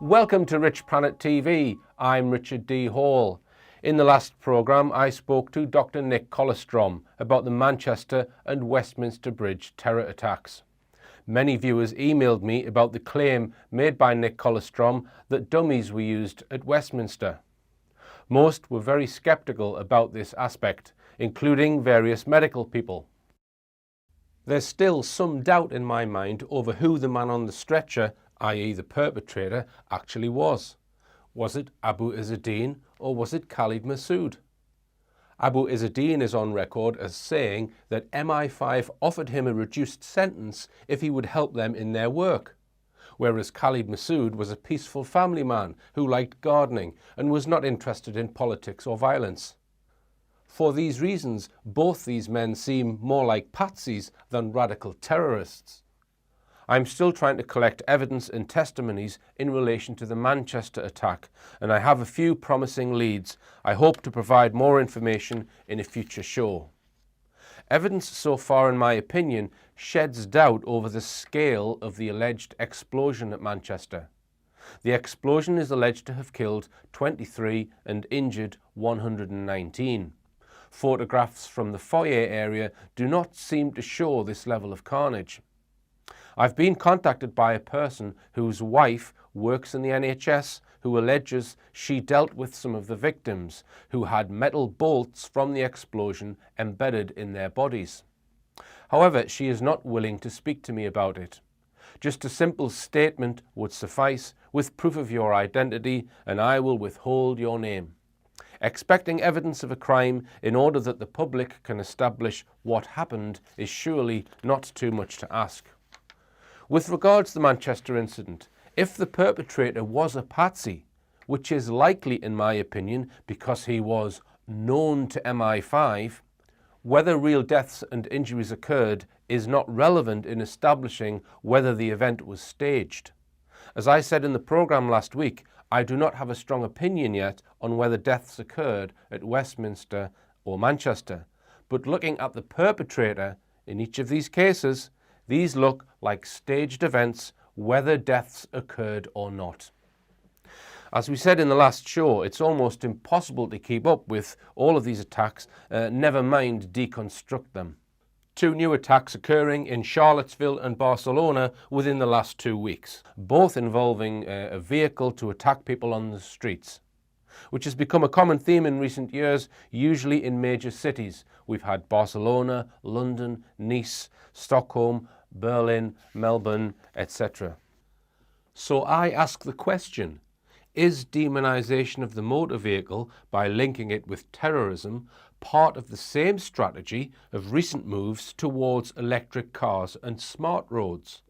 Welcome to Rich Planet TV. I'm Richard D. Hall. In the last programme, I spoke to Dr. Nick Colostrom about the Manchester and Westminster Bridge terror attacks. Many viewers emailed me about the claim made by Nick Colostrom that dummies were used at Westminster. Most were very sceptical about this aspect, including various medical people. There's still some doubt in my mind over who the man on the stretcher, i.e. the perpetrator, actually was. Was it Abu Izzadeen or was it Khalid Masood? Abu Izzadeen is on record as saying that MI5 offered him a reduced sentence if he would help them in their work, whereas Khalid Masood was a peaceful family man who liked gardening and was not interested in politics or violence. For these reasons, both these men seem more like patsies than radical terrorists. I'm still trying to collect evidence and testimonies in relation to the Manchester attack, and I have a few promising leads. I hope to provide more information in a future show. Evidence so far, in my opinion, sheds doubt over the scale of the alleged explosion at Manchester. The explosion is alleged to have killed 23 and injured 119. Photographs from the foyer area do not seem to show this level of carnage. I've been contacted by a person whose wife works in the NHS who alleges she dealt with some of the victims who had metal bolts from the explosion embedded in their bodies. However, she is not willing to speak to me about it. Just a simple statement would suffice with proof of your identity, and I will withhold your name. Expecting evidence of a crime in order that the public can establish what happened is surely not too much to ask. With regards to the Manchester incident, if the perpetrator was a patsy, which is likely in my opinion because he was known to MI5, whether real deaths and injuries occurred is not relevant in establishing whether the event was staged. As I said in the programme last week, I do not have a strong opinion yet on whether deaths occurred at Westminster or Manchester, but looking at the perpetrator in each of these cases, these look like staged events, whether deaths occurred or not. As we said in the last show, it's almost impossible to keep up with all of these attacks, never mind deconstruct them. Two new attacks occurring in Charlottesville and Barcelona within the last 2 weeks, both involving a vehicle to attack people on the streets, which has become a common theme in recent years, usually in major cities. We've had Barcelona, London, Nice, Stockholm, Berlin, Melbourne, etc. So I ask the question, is demonization of the motor vehicle by linking it with terrorism part of the same strategy of recent moves towards electric cars and smart roads?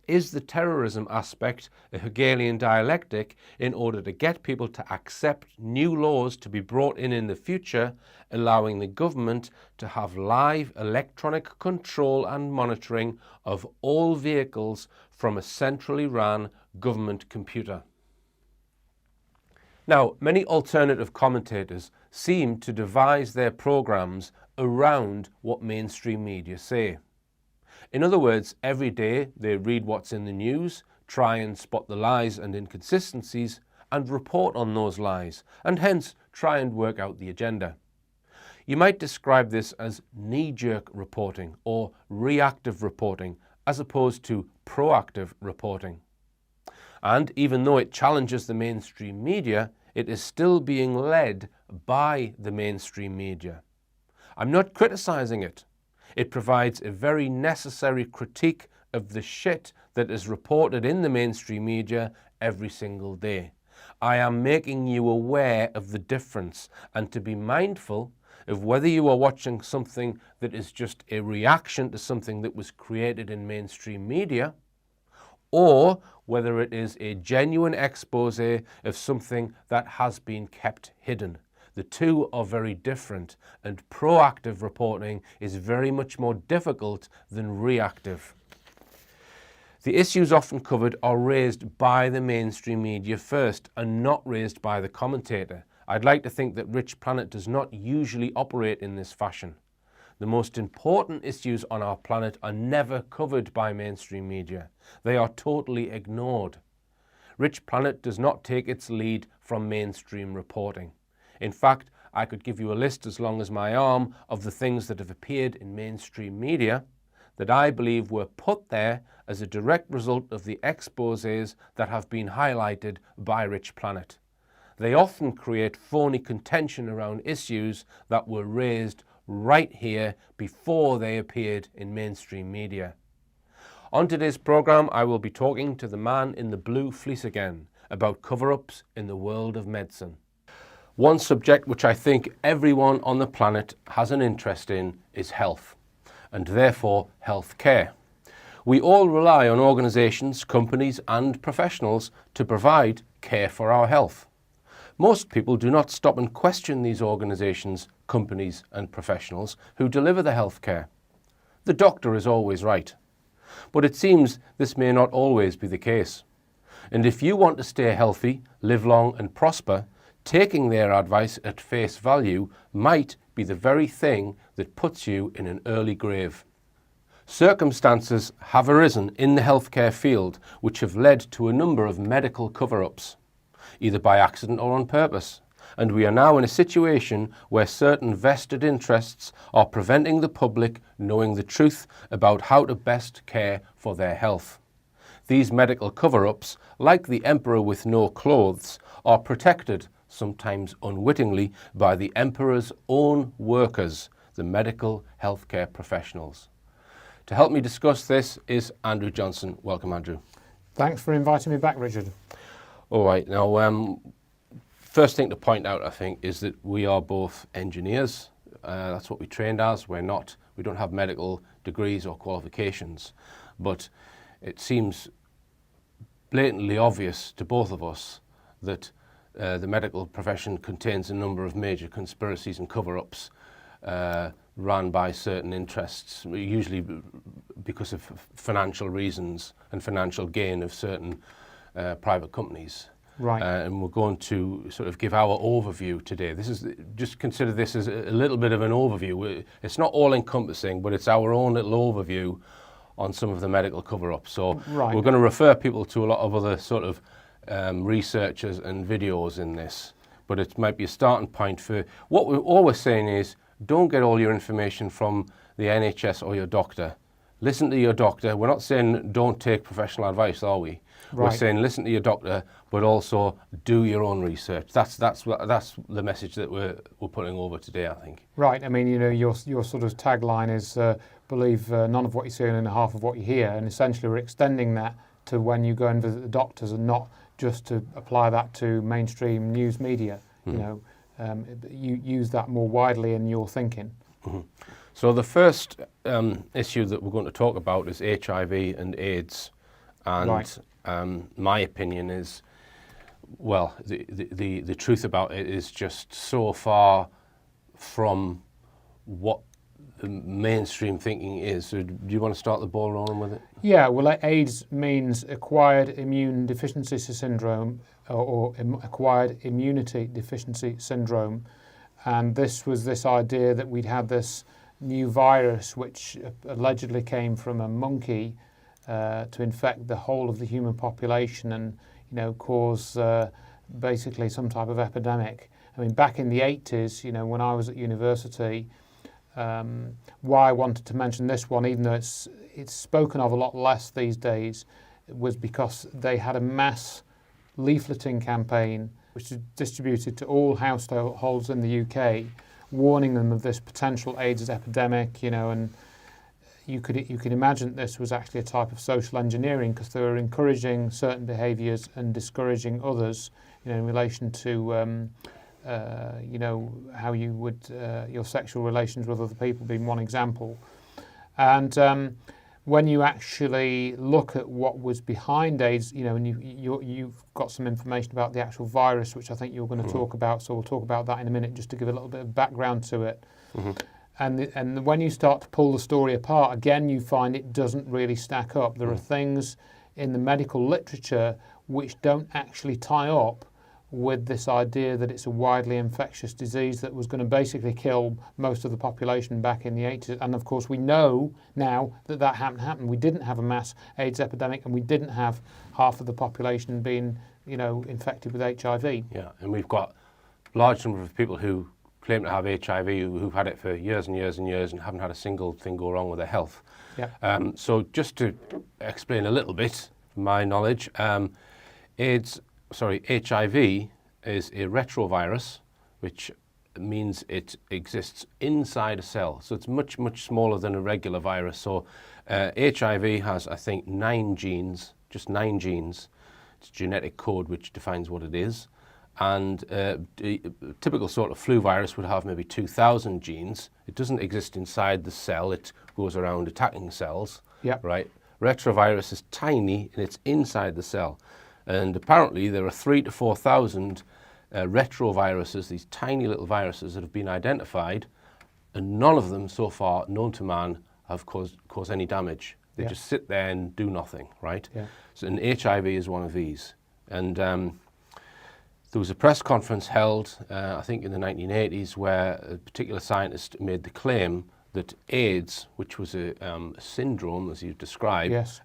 Is the terrorism aspect a Hegelian dialectic in order to get people to accept new laws to be brought in the future, allowing the government to have live electronic control and monitoring of all vehicles from a centrally ran government computer? Now, many alternative commentators seem to devise their programs around what mainstream media say. In other words, every day they read what's in the news, try and spot the lies and inconsistencies, and report on those lies, and hence try and work out the agenda. You might describe this as knee-jerk reporting or reactive reporting, as opposed to proactive reporting. And even though it challenges the mainstream media, it is still being led by the mainstream media. I'm not criticizing it. It provides a very necessary critique of the shit that is reported in the mainstream media every single day. I am making you aware of the difference and to be mindful of whether you are watching something that is just a reaction to something that was created in mainstream media, or whether it is a genuine expose of something that has been kept hidden. The two are very different, and proactive reporting is very much more difficult than reactive. The issues often covered are raised by the mainstream media first and not raised by the commentator. I'd like to think that Rich Planet does not usually operate in this fashion. The most important issues on our planet are never covered by mainstream media. They are totally ignored. Rich Planet does not take its lead from mainstream reporting. In fact, I could give you a list as long as my arm of the things that have appeared in mainstream media that I believe were put there as a direct result of the exposés that have been highlighted by Rich Planet. They often create phony contention around issues that were raised right here before they appeared in mainstream media. On today's programme, I will be talking to the man in the blue fleece again about cover-ups in the world of medicine. One subject which I think everyone on the planet has an interest in is health, and therefore health care. We all rely on organisations, companies and professionals to provide care for our health. Most people do not stop and question these organisations, companies and professionals who deliver the health care. The doctor is always right. But it seems this may not always be the case. And if you want to stay healthy, live long and prosper, taking their advice at face value might be the very thing that puts you in an early grave. Circumstances have arisen in the healthcare field which have led to a number of medical cover-ups, either by accident or on purpose, and we are now in a situation where certain vested interests are preventing the public knowing the truth about how to best care for their health. These medical cover-ups, like the emperor with no clothes, are protected, sometimes unwittingly, by the emperor's own workers, the medical healthcare professionals. To help me discuss this is Andrew Johnson. Welcome, Andrew. Thanks for inviting me back, Richard. All right, now first thing to point out, I think, is that we are both engineers. That's what we trained as. We don't have medical degrees or qualifications, but it seems blatantly obvious to both of us that the medical profession contains a number of major conspiracies and cover-ups run by certain interests, usually because of financial reasons and financial gain of certain private companies. Right. And we're going to sort of give our overview today. Just consider this as a little bit of an overview. It's not all encompassing, but it's our own little overview on some of the medical cover-ups. So Right. We're going to refer people to a lot of other sort of researchers and videos in this, but it might be a starting point for what we're always saying is don't get all your information from the NHS or your doctor. Listen to your doctor. We're not saying don't take professional advice, are we? Right. We're saying listen to your doctor, but also do your own research. That's the message that we're putting over today, I think. Right. I mean, you know, your sort of tagline is believe none of what you see and half of what you hear, and essentially we're extending that to when you go and visit the doctors, and not just to apply that to mainstream news media. You know, you use that more widely in your thinking. Mm-hmm. So the first issue that we're going to talk about is HIV and AIDS, and Right. My opinion is, well, the truth about it is just so far from what the mainstream thinking is. So do you want to start the ball rolling with it? Yeah. Well, AIDS means acquired immune deficiency syndrome, or acquired immunity deficiency syndrome, and this was this idea that we'd had this new virus which allegedly came from a monkey to infect the whole of the human population and, you know, cause basically some type of epidemic. I mean, back in the 80s, you know, when I was at university, why I wanted to mention this one, even though it's spoken of a lot less these days, was because they had a mass leafleting campaign which was distributed to all households in the UK, warning them of this potential AIDS epidemic, you know, and you could imagine this was actually a type of social engineering, because they were encouraging certain behaviours and discouraging others, you know, in relation to you know, how you would your sexual relations with other people being one example. And when you actually look at what was behind AIDS, you know, and you've got some information about the actual virus, which I think you're going to talk about, so we'll talk about that in a minute, just to give a little bit of background to it. Mm-hmm. And when you start to pull the story apart, again, you find it doesn't really stack up. There are things in the medical literature which don't actually tie up with this idea that it's a widely infectious disease that was going to basically kill most of the population back in the 80s. And of course, we know now that hadn't happened. We didn't have a mass AIDS epidemic, and we didn't have half of the population being infected with HIV. Yeah, and we've got a large number of people who claim to have HIV who've had it for years and years and years and haven't had a single thing go wrong with their health. Yeah. So just to explain a little bit, from my knowledge, HIV is a retrovirus, which means it exists inside a cell. So it's much, much smaller than a regular virus. So HIV has, I think, 9 genes, just 9 genes. It's a genetic code which defines what it is. And a typical sort of flu virus would have maybe 2,000 genes. It doesn't exist inside the cell. It goes around attacking cells. Yep. Right? Retrovirus is tiny and it's inside the cell. And apparently there are 3,000 to 4,000 retroviruses, these tiny little viruses that have been identified, and none of them so far known to man have caused any damage. They just sit there and do nothing, right? Yeah. So, and HIV is one of these. And there was a press conference held, I think in the 1980s, where a particular scientist made the claim that AIDS, which was a syndrome, as you described, Yes.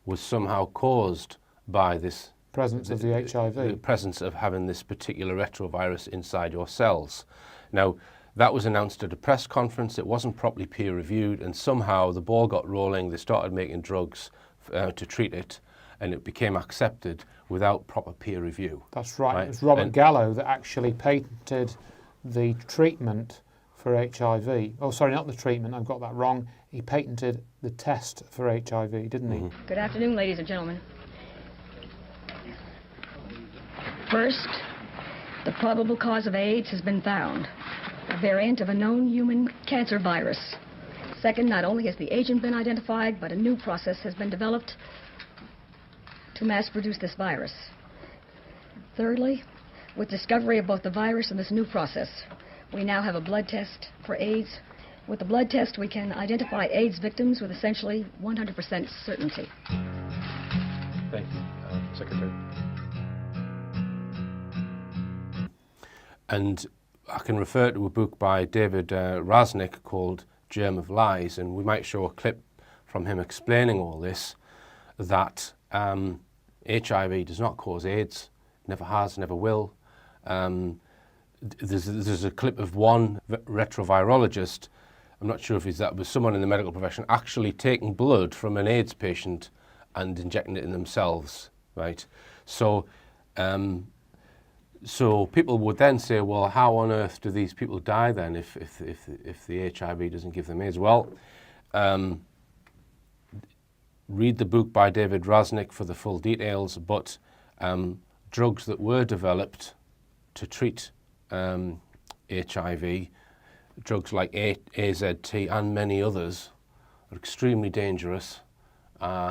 was somehow caused by this Presence of the HIV. the presence of having this particular retrovirus inside your cells. Now, that was announced at a press conference. It wasn't properly peer reviewed, and somehow the ball got rolling. They started making drugs to treat it, and it became accepted without proper peer review. That's right. Right. It was Robert And- Gallo that actually patented the treatment for HIV. Oh, sorry, not the treatment. I've got that wrong. He patented the test for HIV, didn't he? Good afternoon, ladies and gentlemen. First, the probable cause of AIDS has been found, a variant of a known human cancer virus. Second, not only has the agent been identified, but a new process has been developed to mass produce this virus. Thirdly, with discovery of both the virus and this new process, we now have a blood test for AIDS. With the blood test, we can identify AIDS victims with essentially 100% certainty. Thank you, Secretary. And I can refer to a book by David Raznick called Germ of Lies, and we might show a clip from him explaining all this, that HIV does not cause AIDS, never has, never will. There's a clip of one retrovirologist, I'm not sure if that was someone in the medical profession, actually taking blood from an AIDS patient and injecting it in themselves, right? So, so people would then say, well, how on earth do these people die then if the HIV doesn't give them AIDS? Well, read the book by David Raznick for the full details, but drugs that were developed to treat HIV, drugs like AZT and many others, are extremely dangerous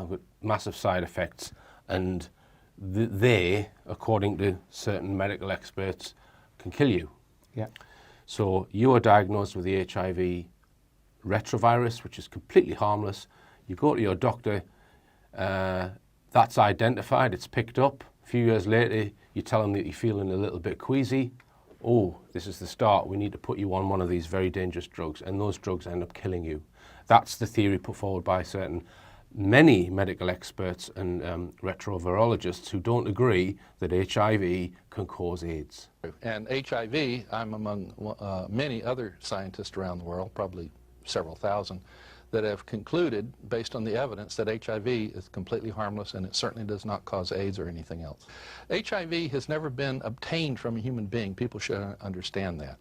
with massive side effects, and they, according to certain medical experts, can kill you. Yeah. So you are diagnosed with the HIV retrovirus, which is completely harmless. You go to your doctor, that's identified, it's picked up. A few years later, you tell them that you're feeling a little bit queasy. Oh, this is the start. We need to put you on one of these very dangerous drugs, and those drugs end up killing you. That's the theory put forward by many medical experts and retrovirologists who don't agree that HIV can cause AIDS. And HIV, I'm among many other scientists around the world, probably several thousand, that have concluded, based on the evidence, that HIV is completely harmless and it certainly does not cause AIDS or anything else. HIV has never been obtained from a human being. People should understand that.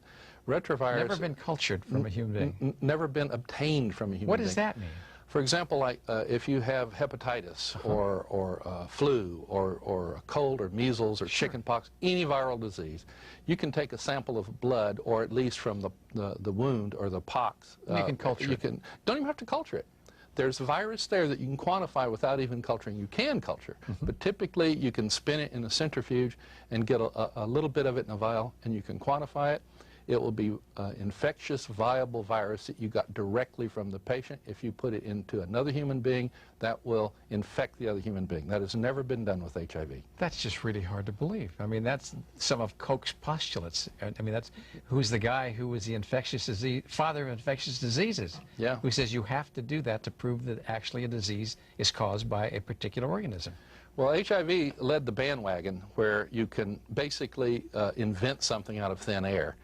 Retrovirus... Never been cultured from a human being. Never been obtained from a human being. What does that mean? For example, like if you have hepatitis or flu or a cold or measles or chickenpox, any viral disease, you can take a sample of blood, or at least from the wound or the pox. You can culture it. Don't even have to culture it. There's virus there that you can quantify without even culturing. You can culture, but typically you can spin it in a centrifuge and get a little bit of it in a vial, and you can quantify it. It will be infectious, viable virus that you got directly from the patient. If you put it into another human being, that will infect the other human being. That has never been done with HIV. That's just really hard to believe. I mean, that's some of Koch's postulates. I mean, that's who's the guy who was the infectious disease, father of infectious diseases. Yeah. Who says you have to do that to prove that actually a disease is caused by a particular organism. Well, HIV led the bandwagon where you can basically invent something out of thin air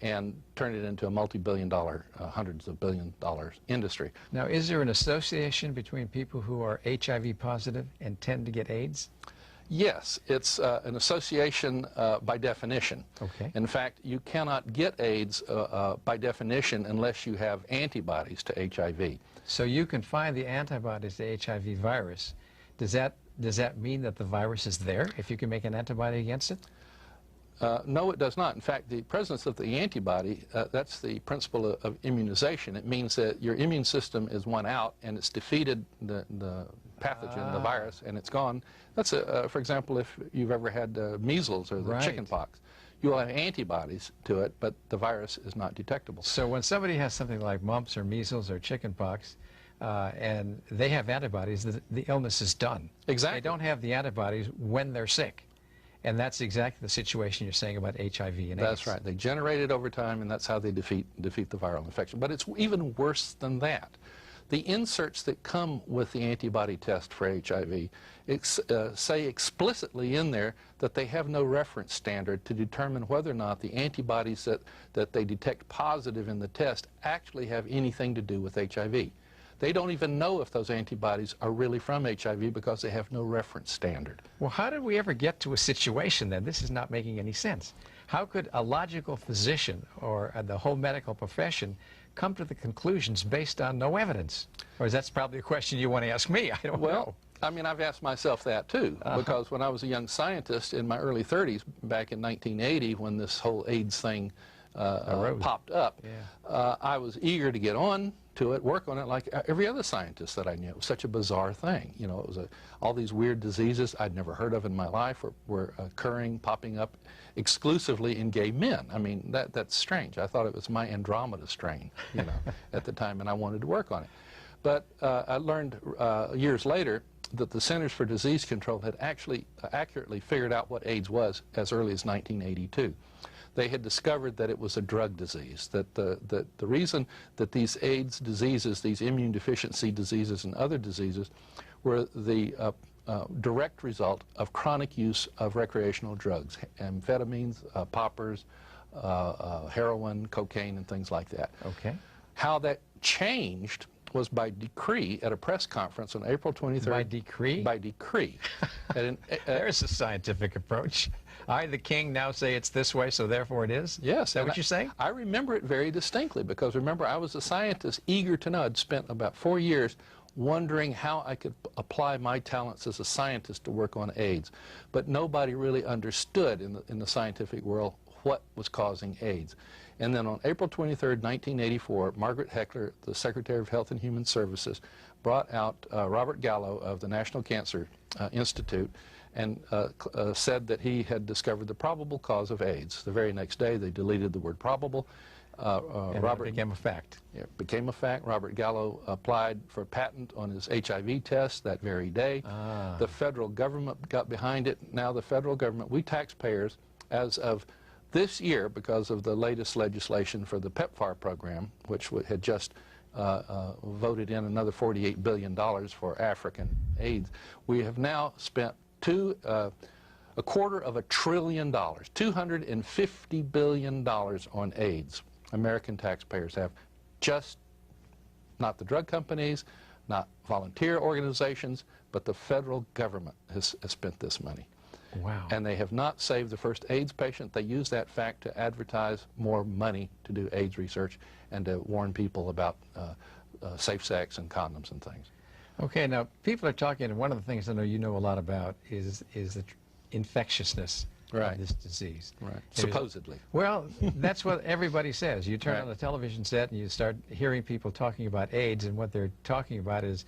and turn it into a multi-billion-dollar, hundreds of billion-dollar industry. Now, is there an association between people who are HIV positive and tend to get AIDS? Yes, it's an association by definition. Okay. In fact, you cannot get AIDS by definition unless you have antibodies to HIV. So you can find the antibodies to HIV virus. Does that mean that the virus is there if you can make an antibody against it? No, it does not. In fact, the presence of the antibody, that's the principle of immunization. It means that your immune system is won out and it's defeated the pathogen, the virus, and it's gone. That's, for example, if you've ever had measles or the chicken pox. You will have antibodies to it, but the virus is not detectable. So when somebody has something like mumps or measles or chicken pox, and they have antibodies, the illness is done. Exactly. They don't have the antibodies when they're sick. And that's exactly the situation you're saying about HIV and AIDS. That's right. They generate it over time, and that's how they defeat the viral infection. But it's even worse than that. The inserts that come with the antibody test for HIV say explicitly in there that they have no reference standard to determine whether or not the antibodies that they detect positive in the test actually have anything to do with HIV. They don't even know if those antibodies are really from HIV because they have no reference standard. Well, how did we ever get to a situation then? This is not making any sense. How could a logical physician or the whole medical profession come to the conclusions based on no evidence? Or is that probably a question you want to ask me? I don't know. I mean, I've asked myself that too, because when I was a young scientist in my early 30s, back in 1980, when this whole AIDS thing popped up, I was eager to get on to it, work on it like every other scientist that I knew. It was such a bizarre thing. You know, it was all these weird diseases I'd never heard of in my life were occurring, popping up exclusively in gay men. I mean, that's strange. I thought it was my Andromeda strain, you know, at the time, and I wanted to work on it. But I learned years later that the Centers for Disease Control had actually accurately figured out what AIDS was as early as 1982. They had discovered that it was a drug disease, that the reason that these AIDS diseases, these immune deficiency diseases and other diseases, were the direct result of chronic use of recreational drugs, amphetamines, poppers, heroin, cocaine, and things like that. Okay. How that changed was by decree at a press conference on April 23rd. By decree? By decree. There's a scientific approach. I, the king, now say it's this way, so therefore it is? Yes. Is that what you're saying? I remember it very distinctly because, remember, I was a scientist eager to know. I'd spent about 4 years wondering how I could apply my talents as a scientist to work on AIDS. But nobody really understood in the scientific world what was causing AIDS. And then on April 23rd, 1984, Margaret Heckler, the Secretary of Health and Human Services, brought out Robert Gallo of the National Cancer Institute and said that he had discovered the probable cause of AIDS. The very next day, they deleted the word probable. And Robert became a fact. Yeah, it became a fact. Robert Gallo applied for a patent on his HIV test that very day. The federal government got behind it. Now the federal government, we taxpayers, as of this year, because of the latest legislation for the PEPFAR program, which had just voted in another $48 billion for African AIDS, we have now spent $250 billion, $250 billion on AIDS. American taxpayers have, just not the drug companies, not volunteer organizations, but the federal government has spent this money. Wow. And they have not saved the first AIDS patient. They use that fact to advertise more money to do AIDS research and to warn people about safe sex and condoms and things. Okay, now people are talking, and one of the things I know you know a lot about is the infectiousness of this disease. Right. Supposedly. Well, that's what everybody says. You turn on a television set and you start hearing people talking about AIDS, and what they're talking about is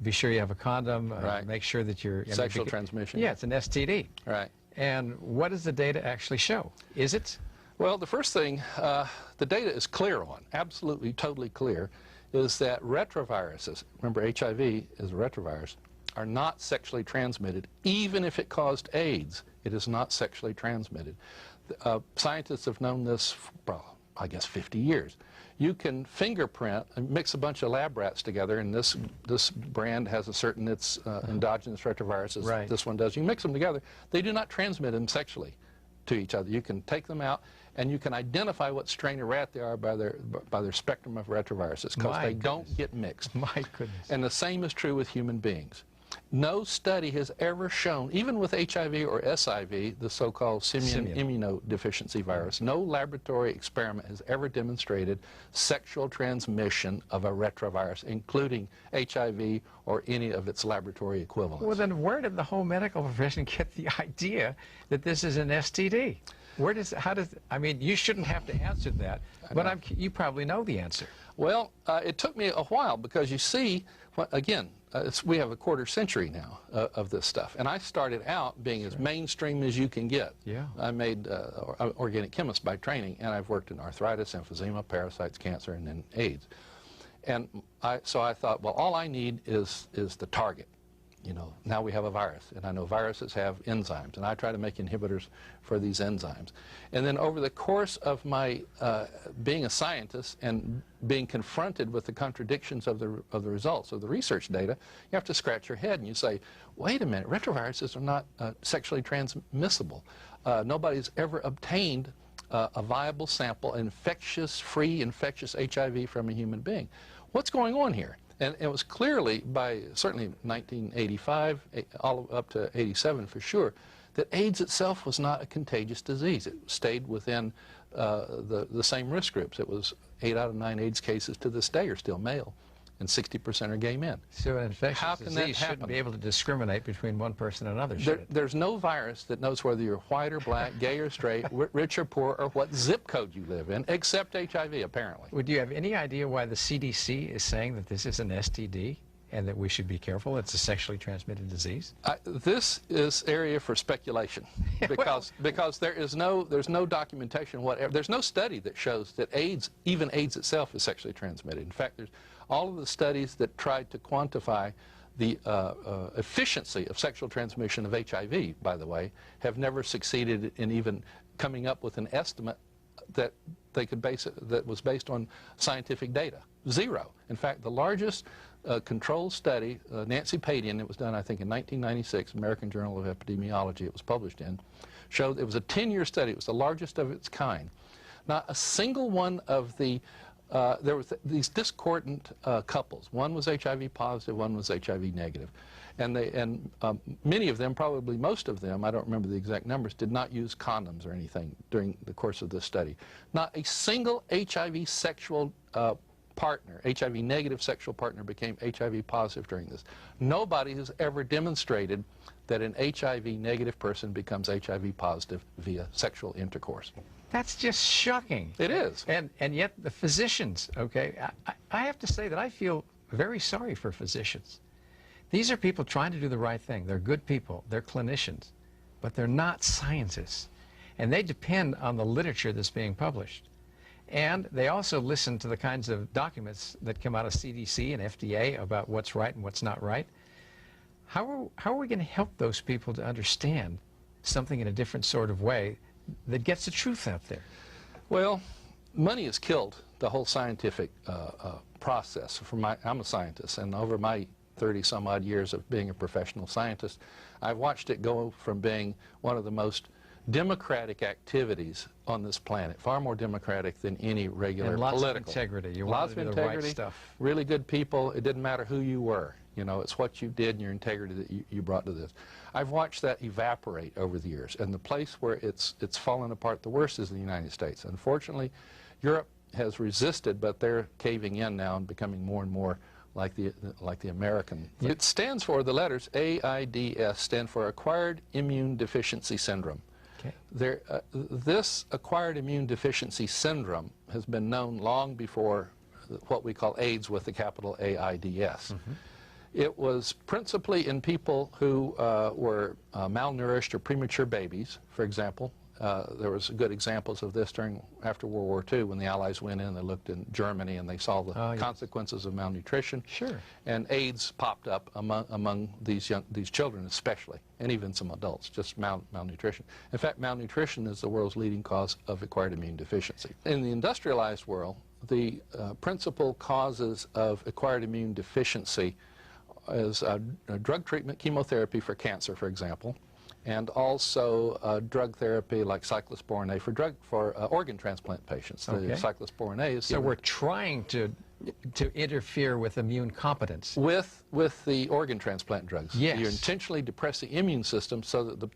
be sure you have a condom, make sure that you're... Sexual transmission. Yeah, it's an STD. Right. And what does the data actually show? Is it? Well, the first thing the data is clear on, absolutely, totally clear, is that retroviruses, remember HIV is a retrovirus, are not sexually transmitted. Even if it caused AIDS, it is not sexually transmitted. Scientists have known this for, well, I guess 50 years. You can fingerprint and mix a bunch of lab rats together, and this brand has a certain endogenous retroviruses. Right. This one does. You mix them together. They do not transmit them sexually to each other. You can take them out, and you can identify what strain of rat they are by their spectrum of retroviruses, because My they goodness. don't get mixed. My goodness. And the same is true with human beings. No study has ever shown, even with HIV or SIV, the so-called simian immunodeficiency virus, no laboratory experiment has ever demonstrated sexual transmission of a retrovirus, including HIV or any of its laboratory equivalents. Well, then where did the whole medical profession get the idea that this is an STD? I mean, you shouldn't have to answer that, but you probably know the answer. Well, it took me a while, because you see, again, we have a quarter century now of this stuff. And I started out being as mainstream as you can get. Yeah. I made organic chemist by training, and I've worked in arthritis, emphysema, parasites, cancer, and then AIDS. And so I thought, well, all I need is the target. You know, now we have a virus, and I know viruses have enzymes, and I try to make inhibitors for these enzymes. And then over the course of my being a scientist and being confronted with the contradictions of the results of the research data, you have to scratch your head and you say, wait a minute, retroviruses are not sexually transmissible. Nobody's ever obtained a viable sample, free infectious HIV from a human being. What's going on here? And it was clearly by certainly 1985, all up to 87 for sure, that AIDS itself was not a contagious disease. It stayed within the same risk groups. It was 8 out of 9 AIDS cases to this day are still male, and 60% are gay men. So an infectious How can that disease happen? shouldn't be able to discriminate between one person and another, should it? There's no virus that knows whether you're white or black, gay or straight, rich or poor, or what zip code you live in, except HIV, apparently. Would you have any idea why the CDC is saying that this is an STD and that we should be careful? It's a sexually transmitted disease? This is area for speculation, because there's no documentation whatever. There's no study that shows that even AIDS itself is sexually transmitted. In fact, there's all of the studies that tried to quantify the efficiency of sexual transmission of HIV, by the way, have never succeeded in even coming up with an estimate that they could that was based on scientific data. Zero. In fact, the largest controlled study, Nancy Padian, it was done, I think, in 1996, American Journal of Epidemiology, it was published in, showed it was a 10-year study. It was the largest of its kind. Not a single one of the there was these discordant couples. One was HIV positive, one was HIV negative. And many of them, probably most of them, I don't remember the exact numbers, did not use condoms or anything during the course of this study. Not a single HIV sexual partner, HIV negative sexual partner, became HIV positive during this. Nobody has ever demonstrated that an HIV negative person becomes HIV positive via sexual intercourse. That's just shocking. It is. And yet the physicians, okay, I have to say that I feel very sorry for physicians. These are people trying to do the right thing. They're good people. They're clinicians. But they're not scientists. And they depend on the literature that's being published. And they also listen to the kinds of documents that come out of CDC and FDA about what's right and what's not right. How are we going to help those people to understand something in a different sort of way that gets the truth out there? Well, money has killed the whole scientific process. I'm a scientist, and over my 30-some-odd years of being a professional scientist, I've watched it go from being one of the most democratic activities on this planet, far more democratic than any regular and lots political. of integrity. You Lots wanted of to do the integrity, right stuff. really good people. It didn't matter who you were. You know, it's what you did and your integrity that you brought to this. I've watched that evaporate over the years, and the place where it's fallen apart the worst is the United States. Unfortunately, Europe has resisted, but they're caving in now and becoming more and more like the American. Yep. It stands for, the letters AIDS stand for Acquired Immune Deficiency Syndrome. Okay. This acquired immune deficiency syndrome has been known long before what we call AIDS with the capital AIDS. Mm-hmm. It was principally in people who were malnourished or premature babies, for example, There was good examples of this after World War II when the Allies went in. They looked in Germany and they saw the consequences of malnutrition. Sure. And AIDS popped up among these children especially, and even some adults, just malnutrition. In fact, malnutrition is the world's leading cause of acquired immune deficiency. In the industrialized world, the principal causes of acquired immune deficiency is drug treatment, chemotherapy for cancer, for example, and also drug therapy like cyclosporin A for organ transplant patients. The cyclosporin A is so we're trying to interfere with immune competence. With the organ transplant drugs. Yes. You intentionally depress the immune system so that the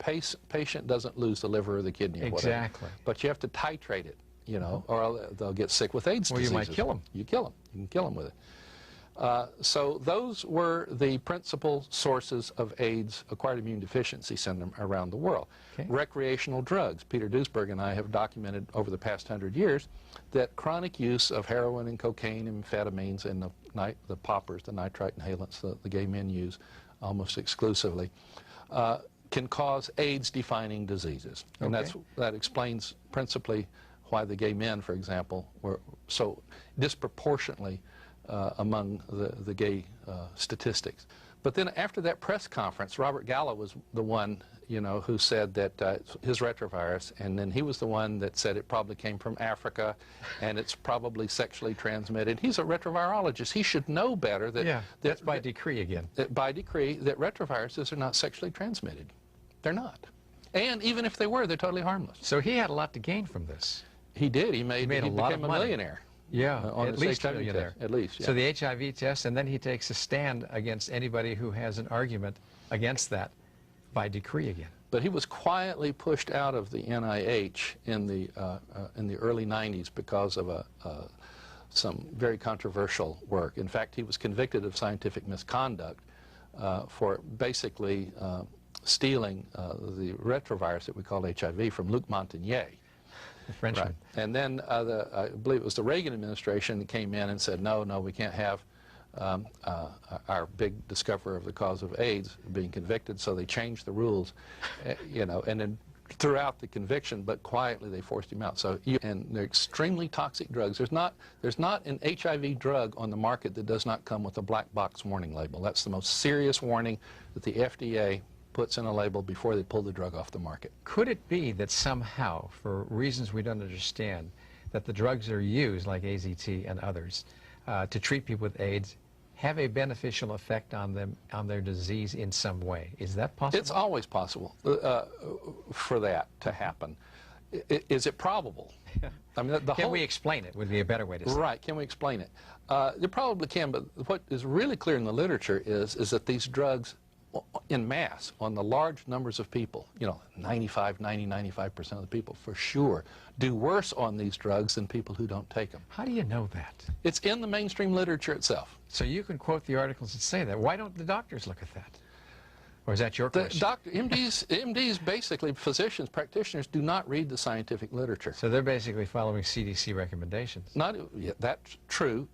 patient doesn't lose the liver or the kidney or whatever. Exactly. But you have to titrate it, you know, or they'll get sick with AIDS diseases. Or you might kill them. You kill them. You can kill them with it. So those were the principal sources of AIDS, acquired immune deficiency syndrome, around the world. Okay. Recreational drugs. Peter Duesberg and I have documented over the past 100 years that chronic use of heroin and cocaine and amphetamines and the poppers, the nitrite inhalants the gay men use almost exclusively, can cause AIDS-defining diseases. And that explains principally why the gay men, for example, were so disproportionately among the gay statistics. But then after that press conference, Robert Gallo was the one, you know, who said that his retrovirus, and then he was the one that said it probably came from Africa and it's probably sexually transmitted. He's a retrovirologist. He should know better that... that's by decree again. By decree, that retroviruses are not sexually transmitted. They're not. And even if they were, they're totally harmless. So he had a lot to gain from this. He did. He became a millionaire. Yeah, on at his least HIV a millionaire. test, at least. Yeah. So the HIV test, and then he takes a stand against anybody who has an argument against that by decree again. But he was quietly pushed out of the NIH in the early 90s because of some very controversial work. In fact, he was convicted of scientific misconduct for basically stealing the retrovirus that we call HIV from Luc Montagnier. The Frenchman. Right. And then I believe it was the Reagan administration that came in and said, no, we can't have our big discoverer of the cause of AIDS being convicted, so they changed the rules, you know, and then throughout the conviction, but quietly they forced him out. So, and they're extremely toxic drugs. There's not an HIV drug on the market that does not come with a black box warning label. That's the most serious warning that the FDA puts in a label before they pull the drug off the market. Could it be that somehow, for reasons we don't understand, that the drugs that are used, like AZT and others, to treat people with AIDS, have a beneficial effect on them, on their disease in some way? Is that possible? It's always possible for that to happen. Is it probable? I mean, Can we explain it would be a better way to say it. Right, can we explain it? They probably can, but what is really clear in the literature is that these drugs in mass on the large numbers of people, you know, 95% of the people for sure do worse on these drugs than people who don't take them. How do you know that? It's in the mainstream literature itself. So you can quote the articles that say that. Why don't the doctors look at that? Or is that your question? MDs, basically, physicians, practitioners, do not read the scientific literature. So they're basically following CDC recommendations. That's true,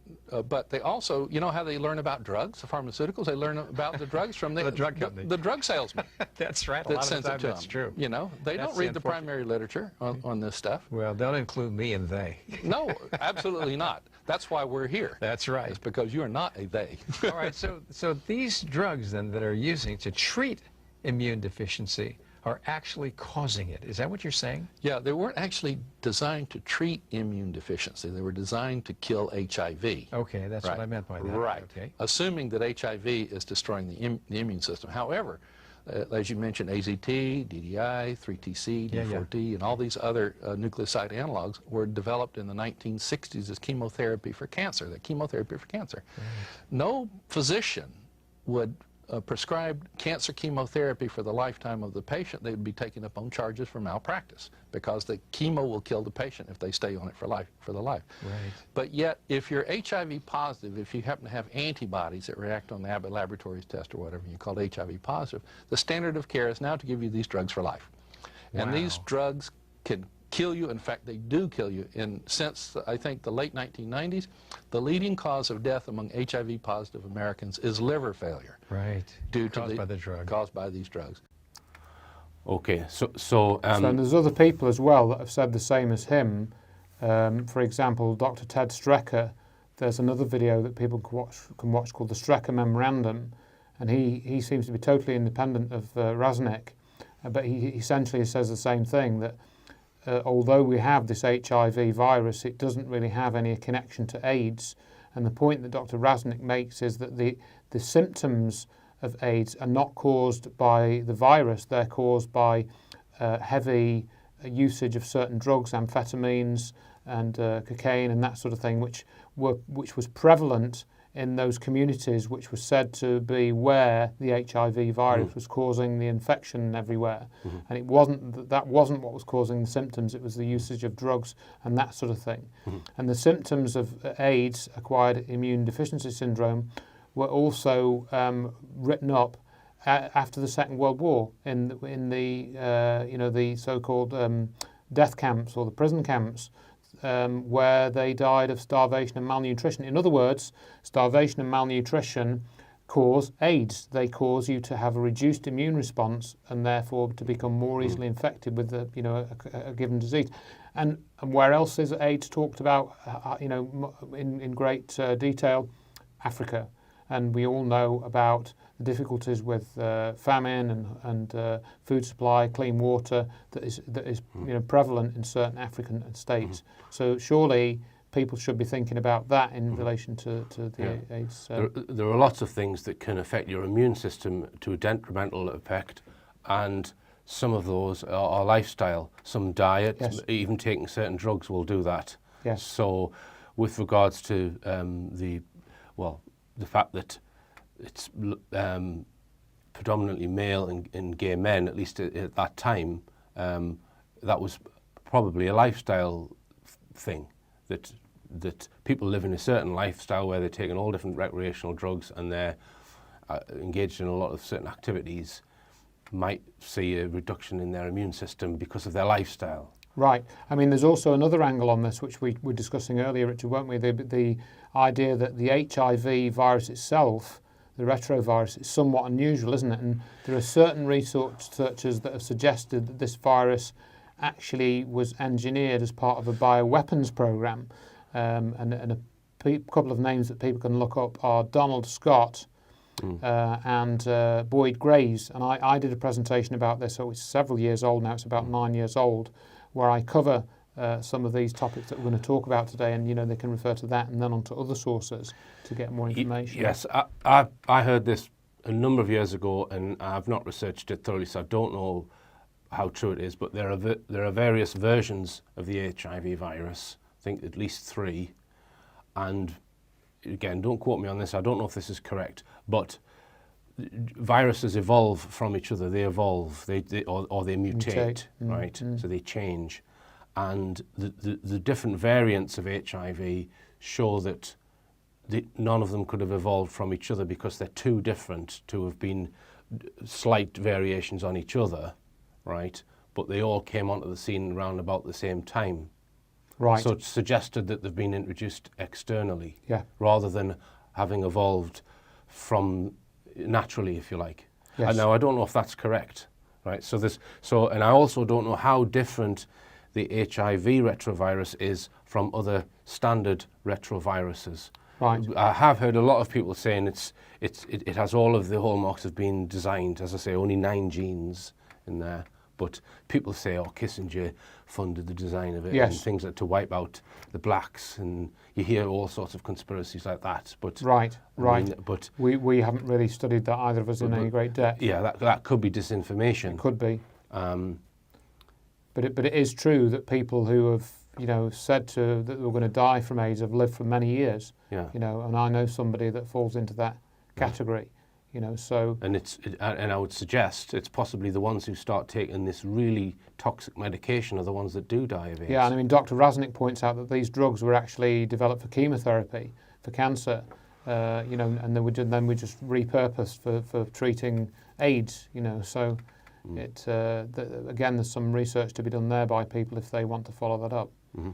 but they also, you know how they learn about drugs, the pharmaceuticals? They learn about the drugs from the drug company. The drug salesman. That's right. A that lot sends of the time it to that's them. true. You know, they don't read the primary literature on this stuff. Well, don't include me in they. No, absolutely not. That's why we're here. That's right. It's because you are not a they. All right, so these drugs then that are using to treat immune deficiency are actually causing it. Is that what you're saying? Yeah, they weren't actually designed to treat immune deficiency. They were designed to kill HIV. Okay, that's what I meant by that. Right. Okay. Assuming that HIV is destroying the immune system. However, as you mentioned, AZT, DDI, 3TC, D4D, and all these other nucleoside analogs were developed in the 1960s as chemotherapy for cancer. The chemotherapy for cancer. Right. No physician would prescribe cancer chemotherapy for the lifetime of the patient. They would be taken up on charges for malpractice because the chemo will kill the patient if they stay on it for life. Right. But yet, if you're HIV positive, if you happen to have antibodies that react on the Abbott Laboratories test or whatever you call HIV positive, the standard of care is now to give you these drugs for life. Wow. And these drugs can kill you. In fact, they do kill you. And since, I think, the late 1990s, the leading cause of death among HIV-positive Americans is liver failure. Right. Caused by the drug. Caused by these drugs. Okay, And there's other people as well that have said the same as him. For example, Dr. Ted Strecker. There's another video that people can watch called the Strecker Memorandum, and he seems to be totally independent of Raznik, but he essentially says the same thing, that although we have this HIV virus, it doesn't really have any connection to AIDS. And the point that Dr. Raznik makes is that the symptoms of AIDS are not caused by the virus, they're caused by heavy usage of certain drugs, amphetamines and cocaine and that sort of thing, which was prevalent in those communities which was said to be where the HIV virus was causing the infection everywhere. And that wasn't what was causing the symptoms, it was the usage of drugs and that sort of thing. And the symptoms of AIDS, acquired immune deficiency syndrome, were also written up after the Second World War in the so-called death camps or the prison camps, where they died of starvation and malnutrition. In other words, starvation and malnutrition cause AIDS. They cause you to have a reduced immune response and therefore to become more easily infected with a given disease. And where else is AIDS talked about in great detail? Africa. And we all know about the difficulties with famine and food supply, clean water that is prevalent in certain African states. So surely people should be thinking about that in relation to the AIDS. There are lots of things that can affect your immune system to a detrimental effect, and some of those are lifestyle. Some diet, Yes. even taking certain drugs will do that. Yes. So with regards to the fact that it's predominantly male and gay men, at least at that time, that was probably a lifestyle thing, that people live in a certain lifestyle where they're taking all different recreational drugs and they're engaged in a lot of certain activities, might see a reduction in their immune system because of their lifestyle. Right. I mean, there's also another angle on this, which we were discussing earlier, Richard, weren't we? The idea that the HIV virus itself, the retrovirus, is somewhat unusual, isn't it? And there are certain researchers that have suggested that this virus actually was engineered as part of a bioweapons program. And a couple of names that people can look up are Donald Scott and Boyd Graves. And I did a presentation about this, so it's several years old now, it's about 9 years old, where I cover some of these topics that we're going to talk about today, and they can refer to that and then on to other sources to get more information. Yes, I heard this a number of years ago, and I've not researched it thoroughly, so I don't know how true it is, but there are various versions of the HIV virus, I think at least 3, and again, don't quote me on this, I don't know if this is correct, but viruses evolve from each other. They evolve, or they mutate, right? So they change, and the different variants of HIV show that none of them could have evolved from each other because they're too different to have been slight variations on each other, right? But they all came onto the scene around about the same time. Right. So it's suggested that they've been introduced externally, Yeah. rather than having evolved from naturally, if you like. Yes. And now I don't know if that's correct, right? And I also don't know how different the HIV retrovirus is from other standard retroviruses. Right. I have heard a lot of people saying it has all of the hallmarks of being designed, as I say, only 9 genes in there. But people say, Kissinger funded the design of it, Yes. and things like to wipe out the blacks, and you hear all sorts of conspiracies like that. But Right. I mean, but We haven't really studied that, either of us, in any great depth. yeah, that could be disinformation. It could be. Um, But it is true that people who have said that they were going to die from AIDS have lived for many years. yeah. And I know somebody that falls into that category. So And and I would suggest it's possibly the ones who start taking this really toxic medication are the ones that do die of AIDS. yeah, and I mean Dr. Raznik points out that these drugs were actually developed for chemotherapy, for cancer, and they were just repurposed for treating AIDS. So again, there's some research to be done there by people if they want to follow that up. Mm-hmm.